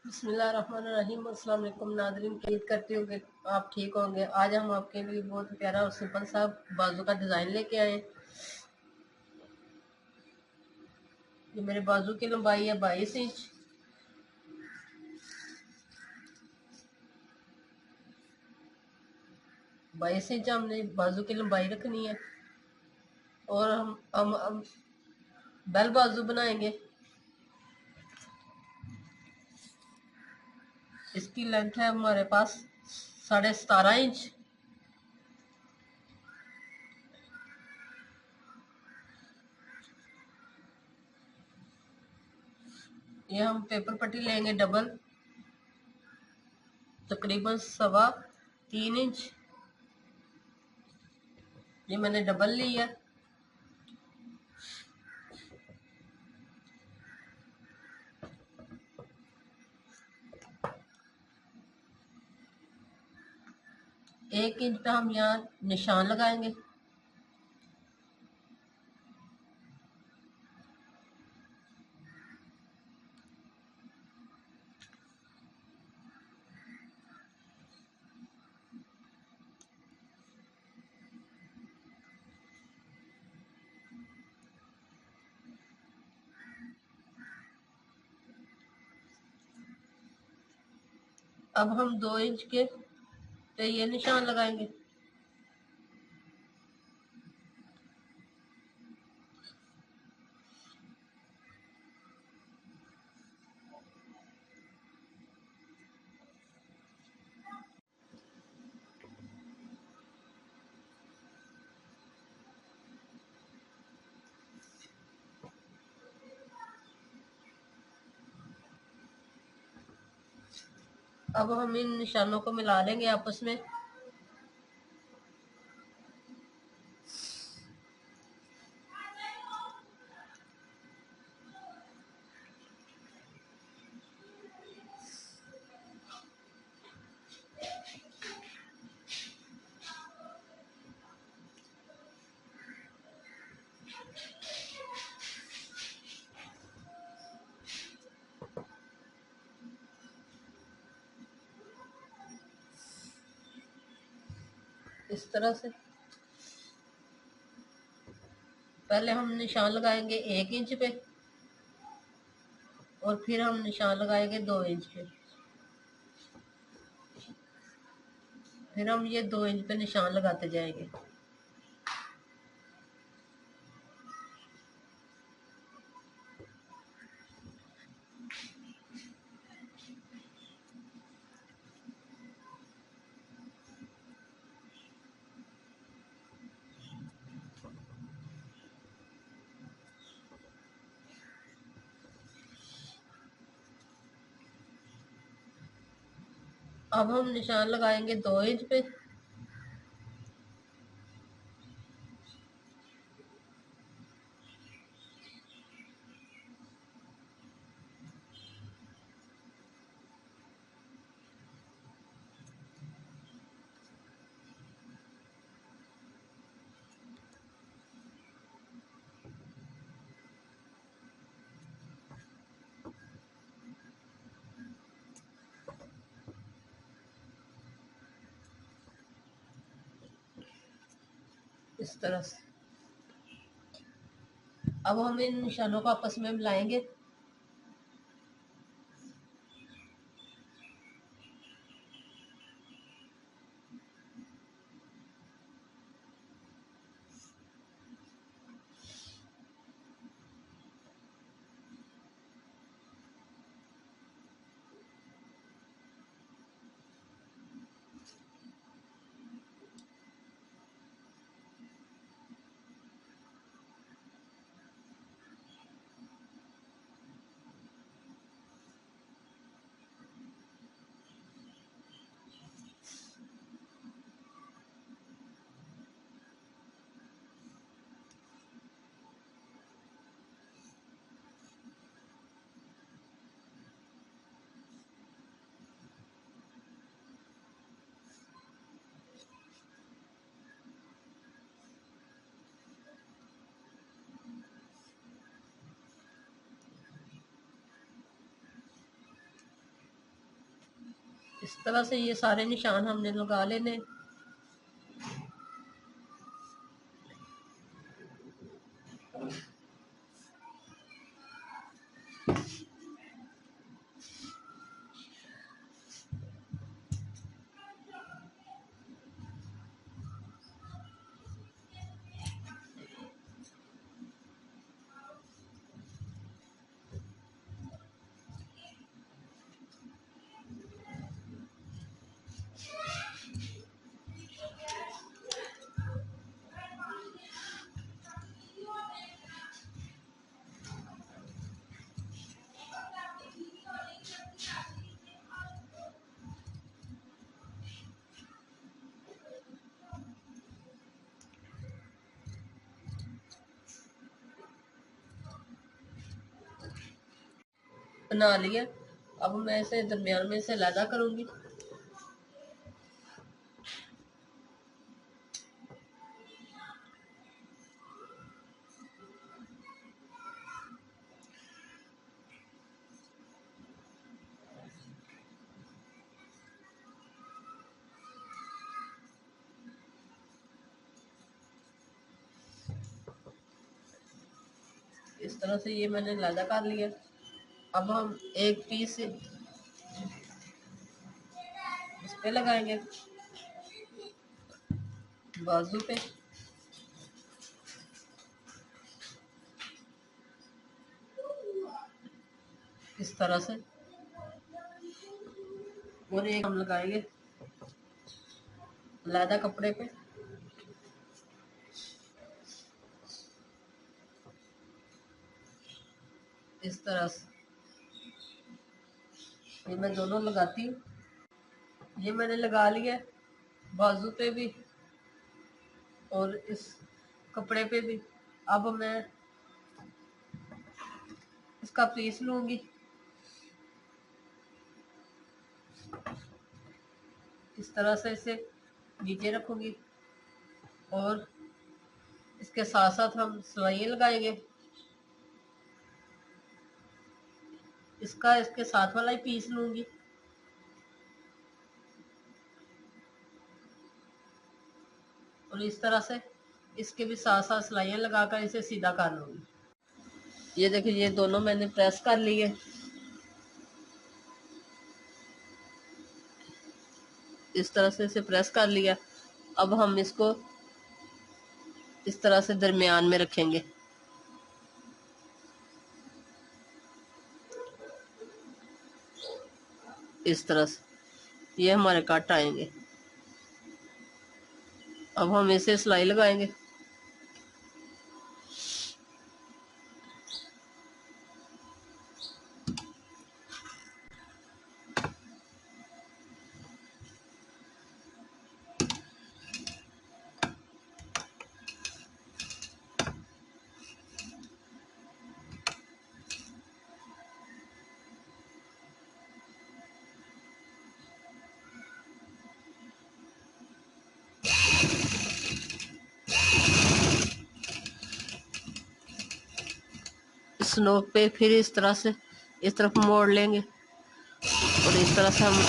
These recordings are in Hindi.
बिस्मिल्लाहिर्रहमानिर्रहीम। अस्सलाम वालेकुम नाज़रीन, उम्मीद करती हूँ कि आप ठीक होंगे। आज हम आपके लिए बहुत प्यारा और सिंपल सा बाजू का डिज़ाइन लेके आए। ये मेरे बाजू की लंबाई है 22 इंच। हमने बाजू की लंबाई रखनी है और हम बेल बाजू बनाएंगे। इसकी लेंथ है हमारे पास 17.5 इंच। ये हम पेपर पट्टी लेंगे डबल, तकरीबन 3.25 इंच। ये मैंने डबल ली है। एक इंच पे हम यहाँ निशान लगाएंगे। अब हम 2 इंच के पे ये निशान लगाएंगे। अब हम इन निशानों को मिला लेंगे आपस में। इस तरह से पहले हम निशान लगाएंगे 1 इंच पे और फिर हम निशान लगाएंगे 2 इंच पे। फिर हम ये 2 इंच पे निशान लगाते जाएंगे। अब हम निशान लगाएंगे 2 इंच पे। इस तरह से अब हम इन निशानों को आपस में मिलाएंगे। इस तरह से ये सारे निशान हमने लगा लेने। बना लिया। अब मैं इसे दरमियान में से अलग करूंगी। इस तरह से ये मैंने अलग कर लिया। अब हम एक पीस इस पे लगाएंगे, बाजू पे। इस तरह से। और एक हम लगाएंगे अलग कपड़े पे। इस तरह से ये मैं दोनों लगाती हूँ। ये मैंने लगा लिया बाजू पे भी और इस कपड़े पे भी। अब मैं इसका पीस लूंगी। इस तरह से इसे नीचे रखूंगी और इसके साथ साथ हम सिलाइयाँ लगाएंगे। इसके साथ वाला ही पीस लूंगी और इस तरह से इसके भी साथ साथ सिलाइयाँ लगाकर इसे सीधा कर लूंगी। ये देखिए, ये दोनों मैंने प्रेस कर लिए। इस तरह से इसे प्रेस कर लिया। अब हम इसको इस तरह से दरमियान में रखेंगे। इस तरह से ये हमारे कट आएंगे। अब हम इसे सिलाई लगाएंगे। इस नोक पे फिर इस तरह से इस तरफ मोड़ लेंगे और इस तरह से हम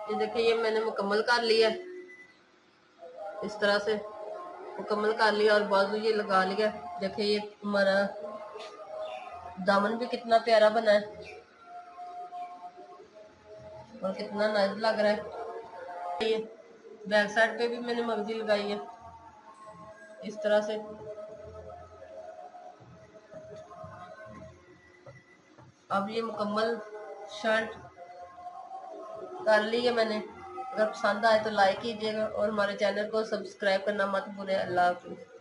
ये देखिए, ये मैंने मुकम्मल कर लिया। इस तरह से मुकम्मल कर लिया और बाजू ये लगा लिया। देखिए, ये हमारा दामन भी कितना प्यारा बना है और कितना नाइस लग रहा है। ये बैक साइड पे भी मैंने मगजी लगाई है इस तरह से। अब ये मुकम्मल शर्ट कर ली है मैंने। अगर पसंद आए तो लाइक कीजिएगा और हमारे चैनल को सब्सक्राइब करना मत भूलें। अल्लाह हाफिज़।